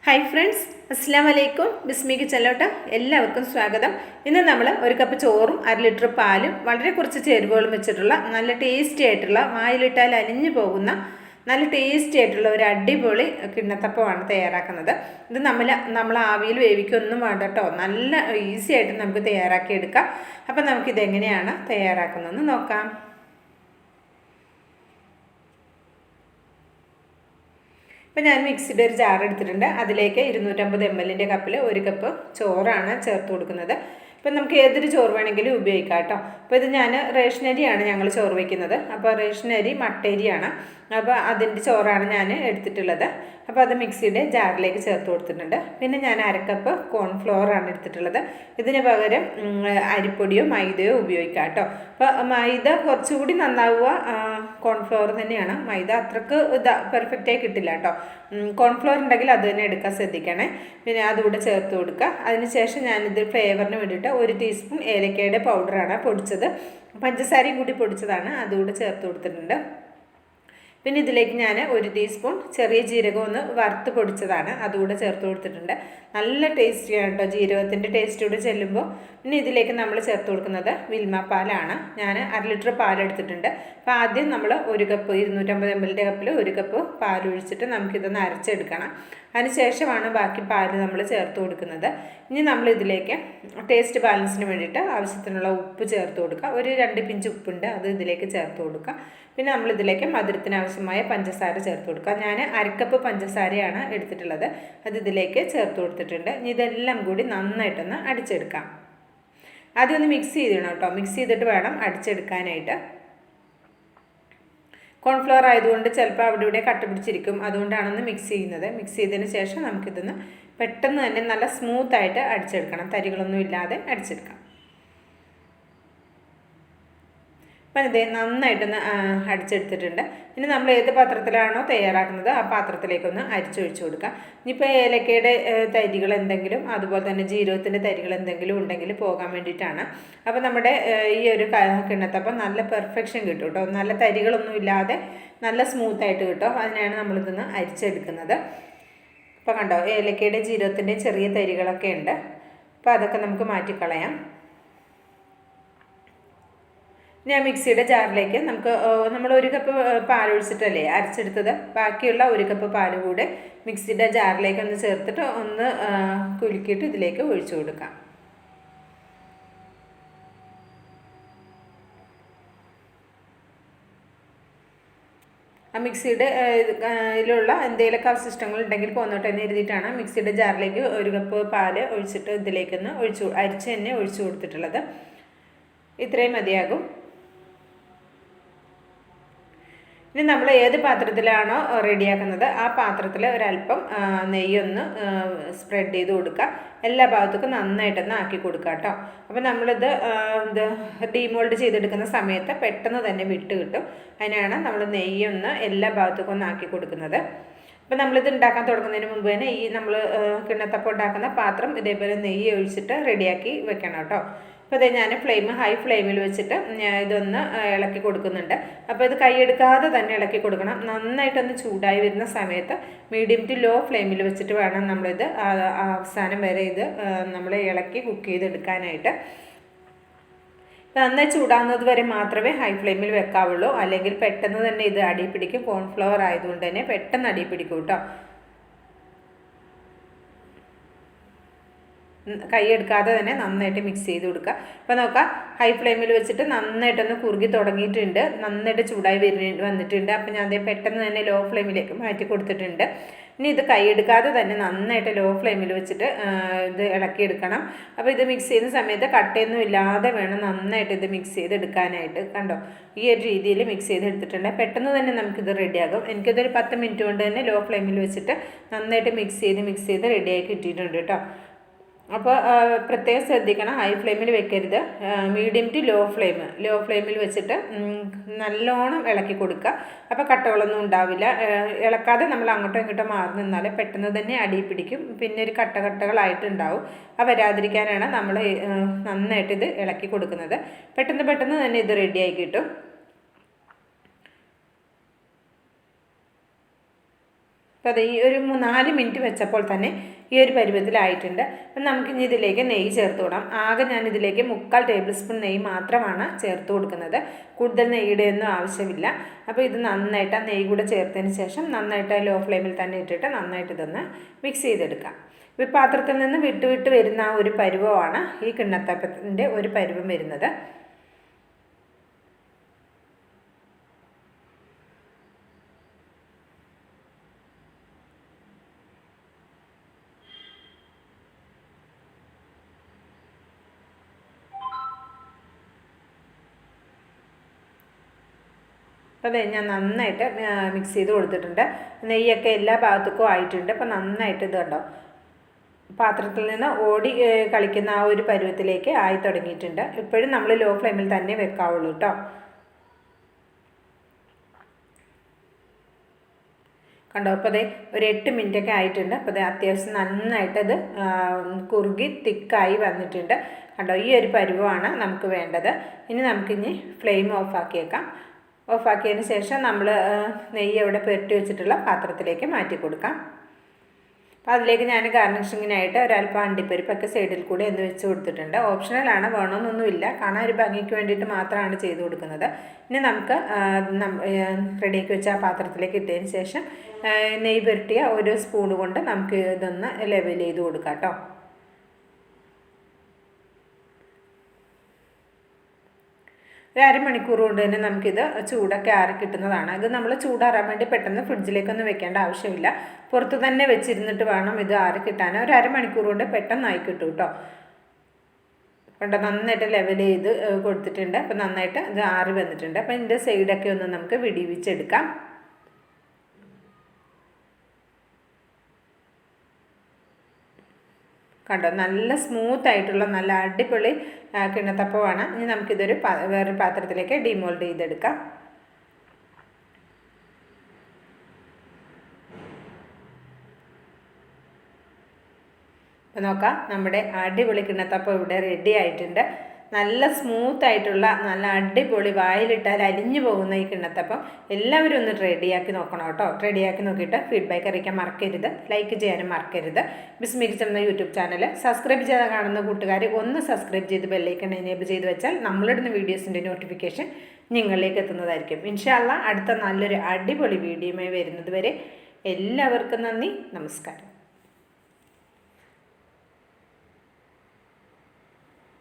Hi friends, അസ്സാം വലൈക്കും. ബിസ്മി കിച്ചനിലോട്ട് എല്ലാവർക്കും സ്വാഗതം. ഇന്ന് നമ്മൾ ഒരു കപ്പ് ചോറും 1/2 ലിറ്റർ പാലും വളരെ കുറച്ച് ചേരുവകളും വെച്ചിട്ടുള്ള നല്ല ടേസ്റ്റി ആയിട്ടുള്ള വായിലിട്ടാൽ അലിഞ്ഞു പോകുന്ന നല്ല ടേസ്റ്റി ആയിട്ടുള്ള ഒരു അടിപൊളി കിണ്ണത്തപ്പമാണ് തയ്യാറാക്കുന്നത്. ഇത് നമ്മൾ ആവിയിൽ വേവിക്കൊന്നും വേണ്ട കേട്ടോ, നല്ല ഈസി ആയിട്ട് നമുക്ക് തയ്യാറാക്കിയെടുക്കാം. അപ്പം നമുക്കിതെങ്ങനെയാണ് തയ്യാറാക്കുന്നതെന്ന് നോക്കാം. ഇപ്പോൾ ഞാൻ മിക്സിയുടെ ഒരു ജാർ എടുത്തിട്ടുണ്ട്. അതിലേക്ക് 250 ml കപ്പിൽ 1 കപ്പ് ചോറാണ് ചേർത്ത് കൊടുക്കുന്നത്. ഇപ്പം നമുക്ക് ഏതൊരു ചോറ് വേണമെങ്കിലും ഉപയോഗിക്കാം കേട്ടോ. അപ്പോൾ ഇത് ഞാൻ റേഷൻ അരിയാണ് ഞങ്ങൾ ചോറ് വയ്ക്കുന്നത്. അപ്പോൾ റേഷൻ അരി മട്ടരിയാണ്. അപ്പോൾ അതിൻ്റെ ചോറാണ് ഞാൻ എടുത്തിട്ടുള്ളത്. അപ്പോൾ അത് മിക്സിയുടെ ജാറിലേക്ക് ചേർത്ത് കൊടുത്തിട്ടുണ്ട്. പിന്നെ ഞാൻ 1/2 കപ്പ് കോൺഫ്ലോറാണ് എടുത്തിട്ടുള്ളത്. ഇതിന് പകരം അരിപ്പൊടിയോ മൈദയോ ഉപയോഗിക്കാം കേട്ടോ. അപ്പോൾ മൈദ കുറച്ചുകൂടി നന്നാവുക കോൺഫ്ലോർ തന്നെയാണ്. മൈദ അത്രക്ക് പെർഫെക്റ്റായി കിട്ടില്ല കേട്ടോ. കോൺഫ്ലോർ ഉണ്ടെങ്കിൽ അത് തന്നെ എടുക്കാൻ ശ്രദ്ധിക്കണേ. പിന്നെ അതുകൂടെ ചേർത്ത് കൊടുക്കുക. അതിനുശേഷം ഞാനിത് ഫ്ലേവറിന് വേണ്ടിയിട്ട് 1 ടീസ്പൂൺ ഏലക്കയുടെ പൗഡറാണ് പൊടിച്ചത്. പഞ്ചസാരയും കൂടി പൊടിച്ചതാണ്, അതുകൂടെ ചേർത്ത് കൊടുത്തിട്ടുണ്ട്. പിന്നെ ഇതിലേക്ക് ഞാൻ 1 ടീസ്പൂൺ ചെറിയ ജീരകം ഒന്ന് വറുത്ത് പൊടിച്ചതാണ്, അതുകൂടെ ചേർത്ത് കൊടുത്തിട്ടുണ്ട്. നല്ല ടേസ്റ്റിയാണ് കേട്ടോ, ജീരകത്തിൻ്റെ ടേസ്റ്റ് കൂടെ ചെല്ലുമ്പോൾ. പിന്നെ ഇതിലേക്ക് നമ്മൾ ചേർത്ത് കൊടുക്കുന്നത് വിൽമ പാലാണ്. ഞാൻ 1/2 ലിറ്റർ പാലെടുത്തിട്ടുണ്ട്. അപ്പോൾ ആദ്യം നമ്മൾ 1 കപ്പ് 250 ml കപ്പിൽ 1 കപ്പ് പാൽ ഒഴിച്ചിട്ട് നമുക്കിതൊന്ന് അരച്ചെടുക്കണം. അതിനുശേഷമാണ് ബാക്കി പാൽ നമ്മൾ ചേർത്ത് കൊടുക്കുന്നത്. ഇനി നമ്മൾ ഇതിലേക്ക് ടേസ്റ്റ് ബാലൻസിന് വേണ്ടിയിട്ട് ആവശ്യത്തിനുള്ള ഉപ്പ് ചേർത്ത് കൊടുക്കുക. ഒരു 2 പിഞ്ച് ഉപ്പുണ്ട്, അത് ഇതിലേക്ക് ചേർത്ത് കൊടുക്കുക. പിന്നെ നമ്മളിതിലേക്ക് മധുരത്തിന് ആവശ്യമായ പഞ്ചസാര ചേർത്ത് കൊടുക്കുക. ഞാൻ 1/2 കപ്പ് പഞ്ചസാരയാണ് എടുത്തിട്ടുള്ളത്, അത് ഇതിലേക്ക് ചേർത്ത് കൊടുത്തിട്ടുണ്ട്. ഇനി ഇതെല്ലാം കൂടി നന്നായിട്ടൊന്ന് അടിച്ചെടുക്കാം. ആദ്യം ഒന്ന് മിക്സ് ചെയ്തിടണം കേട്ടോ, മിക്സ് ചെയ്തിട്ട് വേണം അടിച്ചെടുക്കാനായിട്ട്. കോൺഫ്ലവർ ആയതുകൊണ്ട് ചിലപ്പോൾ അവിടെ ഇവിടെ കട്ട പിടിച്ചിരിക്കും, അതുകൊണ്ടാണൊന്ന് മിക്സ് ചെയ്യുന്നത്. മിക്സ് ചെയ്തതിന് ശേഷം നമുക്കിതൊന്ന് പെട്ടെന്ന് തന്നെ നല്ല സ്മൂത്തായിട്ട് അടിച്ചെടുക്കണം, തരികളൊന്നും ഇല്ലാതെ അടിച്ചെടുക്കാം. അപ്പം ഇത് നന്നായിട്ടൊന്ന് അടിച്ചെടുത്തിട്ടുണ്ട്. ഇനി നമ്മൾ ഏത് പാത്രത്തിലാണോ തയ്യാറാക്കുന്നത് ആ പാത്രത്തിലേക്കൊന്ന് അരിച്ചൊഴിച്ച് കൊടുക്കുക. ഇനിയിപ്പോൾ ഏലക്കയുടെ തരികൾ എന്തെങ്കിലും അതുപോലെ തന്നെ ജീരകത്തിൻ്റെ തരികൾ എന്തെങ്കിലും ഉണ്ടെങ്കിൽ പോകാൻ വേണ്ടിയിട്ടാണ്. അപ്പോൾ നമ്മുടെ ഈ ഒരു കിണ്ണത്തപ്പം നല്ല പെർഫെക്ഷൻ കിട്ടും കേട്ടോ, നല്ല തരികളൊന്നും ഇല്ലാതെ നല്ല സ്മൂത്തായിട്ട് കിട്ടും. അതിനാണ് നമ്മളിതൊന്ന് അരിച്ചെടുക്കുന്നത്. അപ്പോൾ കണ്ടോ, ഏലക്കയുടെ ജീരകത്തിൻ്റെ ചെറിയ തരികളൊക്കെ ഉണ്ട്. അപ്പോൾ അതൊക്കെ നമുക്ക് മാറ്റിക്കളയാം. ഞാൻ മിക്സിയുടെ ജാറിലേക്ക് നമ്മൾ 1 കപ്പ് പാലൊഴിച്ചിട്ടല്ലേ അരച്ചെടുത്തത്, ബാക്കിയുള്ള 1 കപ്പ് പാൽ കൂടെ മിക്സിയുടെ ജാറിലേക്ക് ഒന്ന് ചേർത്തിട്ട് ഒന്ന് കുലുക്കിയിട്ട് ഇതിലേക്ക് ഒഴിച്ചു കൊടുക്കാം. ആ മിക്സിയുടെ ഇതിലുള്ള എന്തെങ്കിലുമൊക്കെ അവശിഷ്ടങ്ങൾ ഉണ്ടെങ്കിൽ പോന്നോട്ടെ എന്ന് എഴുതിയിട്ടാണ് മിക്സിയുടെ ജാറിലേക്ക് 1 കപ്പ് പാൽ ഒഴിച്ചിട്ട് ഇതിലേക്കൊന്ന് അരിച്ച് തന്നെ ഒഴിച്ചു കൊടുത്തിട്ടുള്ളത്. ഇത്രയും മതിയാകും. ഇനി നമ്മൾ ഏത് പാത്രത്തിലാണോ റെഡിയാക്കുന്നത് ആ പാത്രത്തിൽ ഒരല്പം നെയ്യൊന്ന് സ്പ്രെഡ് ചെയ്ത് കൊടുക്കുക. എല്ലാ ഭാഗത്തേക്കും നന്നായിട്ടൊന്ന് ആക്കി കൊടുക്കുക കേട്ടോ. അപ്പോൾ നമ്മളിത് ഡീമോൾഡ് ചെയ്തെടുക്കുന്ന സമയത്ത് പെട്ടെന്ന് തന്നെ വിട്ട് കിട്ടും. അതിനാണ് നമ്മൾ നെയ്യൊന്ന് എല്ലാ ഭാഗത്തേക്കും ഒന്ന് ആക്കി കൊടുക്കുന്നത്. അപ്പോൾ നമ്മളിത് ഉണ്ടാക്കാൻ തുടങ്ങുന്നതിന് മുമ്പ് തന്നെ ഈ നമ്മൾ കിണ്ണത്തപ്പം ഉണ്ടാക്കുന്ന പാത്രം ഇതേപോലെ നെയ്യ് ഒഴിച്ചിട്ട് റെഡിയാക്കി വെക്കണം കേട്ടോ. അപ്പോൾ ഇത് ഞാൻ ഹൈ ഫ്ലെയിമിൽ വെച്ചിട്ട് ഇതൊന്ന് ഇളക്കി കൊടുക്കുന്നുണ്ട്. അപ്പോൾ ഇത് കൈയെടുക്കാതെ തന്നെ ഇളക്കി കൊടുക്കണം. നന്നായിട്ടൊന്ന് ചൂടായി വരുന്ന സമയത്ത് മീഡിയം ടു ലോ ഫ്ലെയിമിൽ വെച്ചിട്ട് വേണം നമ്മളിത് അവസാനം വരെ ഇത് നമ്മൾ ഇളക്കി കുക്ക് ചെയ്തെടുക്കാനായിട്ട്. നന്നായി ചൂടാകുന്നത് വരെ മാത്രമേ ഹൈ ഫ്ലെയിമിൽ വെക്കാവുള്ളൂ, അല്ലെങ്കിൽ പെട്ടെന്ന് തന്നെ ഇത് അടി പിടിക്കും. കോൺഫ്ലവർ ആയതുകൊണ്ട് തന്നെ പെട്ടെന്ന് അടി പിടിക്കും കേട്ടോ. കൈയെടുക്കാതെ തന്നെ നന്നായിട്ട് മിക്സ് ചെയ്ത് കൊടുക്കുക. അപ്പോൾ നോക്കാം, ഹൈ ഫ്ലെയിമിൽ വെച്ചിട്ട് നന്നായിട്ടൊന്ന് കുറുകി തുടങ്ങിയിട്ടുണ്ട്, നന്നായിട്ട് ചൂടായി വന്നിട്ടുണ്ട്. അപ്പോൾ ഞാൻ അതേ പെട്ടെന്ന് തന്നെ ലോ ഫ്ലെയിമിലേക്ക് മാറ്റി കൊടുത്തിട്ടുണ്ട്. ഇനി ഇത് കൈയെടുക്കാതെ തന്നെ നന്നായിട്ട് ലോ ഫ്ലെയിമിൽ വെച്ചിട്ട് ഇത് ഇളക്കിയെടുക്കണം. അപ്പോൾ ഇത് മിക്സ് ചെയ്യുന്ന സമയത്ത് കട്ടയൊന്നും ഇല്ലാതെ വേണം നന്നായിട്ട് ഇത് മിക്സ് ചെയ്തെടുക്കാനായിട്ട്. കണ്ടോ, ഈ ഒരു രീതിയിൽ മിക്സ് ചെയ്തെടുത്തിട്ടുണ്ട്. പെട്ടെന്ന് തന്നെ നമുക്കിത് റെഡിയാകും. എനിക്കിതൊരു 10 മിനിറ്റ് കൊണ്ട് തന്നെ ലോ ഫ്ലെയിമിൽ വെച്ചിട്ട് നന്നായിട്ട് മിക്സ് ചെയ്ത് റെഡിയാക്കി ഇട്ടിട്ടുണ്ട് കേട്ടോ. അപ്പോൾ പ്രത്യേകം ശ്രദ്ധിക്കണം, ഹൈ ഫ്ലെയിമിൽ വെക്കരുത്. മീഡിയം ടു ലോ ഫ്ലെയിമിൽ വെച്ചിട്ട് നല്ലോണം ഇളക്കി കൊടുക്കുക. അപ്പോൾ കട്ടകളൊന്നും ഉണ്ടാവില്ല. ഇളക്കാതെ നമ്മൾ അങ്ങോട്ടോ ഇങ്ങോട്ടോ മാറി നിന്നാൽ പെട്ടെന്ന് തന്നെ അടി പിടിക്കും, പിന്നെ ഒരു കട്ടകളായിട്ടുണ്ടാവും. അത് വരാതിരിക്കാനാണ് നമ്മൾ നന്നായിട്ട് ഇത് ഇളക്കി കൊടുക്കുന്നത്. പെട്ടെന്ന് തന്നെ ഇത് റെഡിയായി കിട്ടും. അപ്പോൾ അത് ഈ ഒരു 4 മിനിറ്റ് വെച്ചപ്പോൾ തന്നെ ഈ ഒരു പരുവത്തിലായിട്ടുണ്ട്. അപ്പം നമുക്കിനി ഇതിലേക്ക് നെയ്യ് ചേർത്ത് കൊടുക്കാം. ആകെ ഞാൻ ഇതിലേക്ക് 3/4 ടേബിൾ സ്പൂൺ നെയ്യ് മാത്രമാണ് ചേർത്ത് കൊടുക്കുന്നത്. കൂടുതൽ നെയ്യുടെ ഒന്നും ആവശ്യമില്ല. അപ്പോൾ ഇത് നന്നായിട്ട് ആ നെയ്യ് കൂടെ ചേർത്തതിന് ശേഷം നന്നായിട്ട് ലോ ഫ്ലെയിമിൽ തന്നെ ഇട്ടിട്ട് നന്നായിട്ട് ഇതൊന്ന് മിക്സ് ചെയ്തെടുക്കാം. ഈ പാത്രത്തിൽ നിന്ന് വിട്ട് വരുന്ന ആ ഒരു പരുവമാണ് ഈ കിണ്ണത്തപ്പത്തിൻ്റെ ഒരു പരുവം വരുന്നത്. അപ്പോൾ അതെ ഞാൻ നന്നായിട്ട് മിക്സ് ചെയ്ത് കൊടുത്തിട്ടുണ്ട്. നെയ്യൊക്കെ എല്ലാ ഭാഗത്തേക്കും ആയിട്ടുണ്ട്. അപ്പോൾ നന്നായിട്ട് ഇത് കണ്ടോ പാത്രത്തിൽ നിന്ന് ഓടി കളിക്കുന്ന ആ ഒരു പരുവത്തിലേക്ക് ആയി തുടങ്ങിയിട്ടുണ്ട്. ഇപ്പോഴും നമ്മൾ ലോ ഫ്ലെയിമിൽ തന്നെ വെക്കാവുള്ളൂ കേട്ടോ. കണ്ടോ അപ്പോൾ അതെ ഒരു 8 മിനിറ്റൊക്കെ ആയിട്ടുണ്ട്. അപ്പോൾ അത് അത്യാവശ്യം നന്നായിട്ട് അത് കുറുകി തിക്കായി വന്നിട്ടുണ്ട്. കണ്ടോ ഈ ഒരു പരുവമാണ് നമുക്ക് വേണ്ടത്. ഇനി നമുക്കിനി ഫ്ലെയിം ഓഫാക്കിയേക്കാം. ഓഫാക്കിയതിന് ശേഷം നമ്മൾ നെയ്യ് ഇവിടെ പുരട്ടി വെച്ചിട്ടുള്ള പാത്രത്തിലേക്ക് മാറ്റി കൊടുക്കാം. അപ്പോൾ അതിലേക്ക് ഞാൻ ഗാർണിഷിങ്ങിനായിട്ട് ഒരല്പം അണ്ടിപ്പരിപ്പൊക്കെ സൈഡിൽ കൂടെ ഒന്ന് വെച്ച് കൊടുത്തിട്ടുണ്ട്. ഓപ്ഷണലാണ്, വേണമെന്നൊന്നുമില്ല. കാണാൻ ഒരു ഭംഗിക്ക് വേണ്ടിയിട്ട് മാത്രമാണ് ചെയ്ത് കൊടുക്കുന്നത്. ഇനി നമുക്ക് റെഡിയാക്കി വെച്ച ആ പാത്രത്തിലേക്ക് ഇട്ടതിന് ശേഷം നെയ്യ് പുരട്ടിയ ഒരു സ്പൂൺ കൊണ്ട് നമുക്ക് ഇതൊന്ന് ലെവൽ ചെയ്ത് കൊടുക്കാം കേട്ടോ. ഒരു അരമണിക്കൂർ കൊണ്ട് തന്നെ നമുക്കിത് ചൂടൊക്കെ ആറി കിട്ടുന്നതാണ്. ഇത് നമ്മൾ ചൂടാറാൻ വേണ്ടി പെട്ടെന്ന് ഫ്രിഡ്ജിലേക്കൊന്നും വെക്കേണ്ട ആവശ്യമില്ല. പുറത്ത് തന്നെ വെച്ചിരുന്നിട്ട് വേണം ഇത് ആറി കിട്ടാൻ. ഒരു അരമണിക്കൂർ കൊണ്ട് പെട്ടെന്നായി കിട്ടും കേട്ടോ. കണ്ടോ നന്നായിട്ട് ലെവൽ ചെയ്ത് കൊടുത്തിട്ടുണ്ട്. അപ്പം നന്നായിട്ട് ഇത് ആറി വന്നിട്ടുണ്ട്. അപ്പം ഇതിൻ്റെ സൈഡൊക്കെ ഒന്ന് നമുക്ക് വിടിവിച്ചെടുക്കാം. കണ്ടോ നല്ല സ്മൂത്ത് ആയിട്ടുള്ള നല്ല അടിപൊളി കിണ്ണത്തപ്പമാണ്. ഇനി നമുക്കിതൊരു വേറൊരു പാത്രത്തിലേക്ക് ഡിമോൾഡ് ചെയ്തെടുക്കാം. അപ്പോൾ നോക്കാം നമ്മുടെ അടിപൊളി കിണ്ണത്തപ്പം ഇവിടെ റെഡി ആയിട്ടുണ്ട്. നല്ല സ്മൂത്ത് ആയിട്ടുള്ള നല്ല അടിപൊളി വായിലിട്ടാൽ അലിഞ്ഞു പോകുന്ന ഈ കിണ്ണത്തപ്പം എല്ലാവരും ഒന്ന് റെഡിയാക്കി നോക്കണം കേട്ടോ. റെഡിയാക്കി നോക്കിയിട്ട് ഫീഡ്ബാക്ക് അറിയിക്കാൻ മറക്കരുത്. ലൈക്ക് ചെയ്യാനും മറക്കരുത്. ബിസ്മി കിച്ചൻ എന്ന യൂട്യൂബ് ചാനൽ സബ്സ്ക്രൈബ് ചെയ്ത് കാണുന്ന കൂട്ടുകാർ ഒന്ന് സബ്സ്ക്രൈബ് ചെയ്ത് ബെല്ലൈക്കൺ എനേബിൾ ചെയ്ത് വെച്ചാൽ നമ്മളിടുന്ന വീഡിയോസിൻ്റെ നോട്ടിഫിക്കേഷൻ നിങ്ങളിലേക്ക് എത്തുന്നതായിരിക്കും. ഇൻഷാ അല്ലാഹ് അടുത്ത നല്ലൊരു അടിപൊളി വീഡിയോയുമായി വരുന്നത് വരെ എല്ലാവർക്കും നന്ദി, നമസ്കാരം.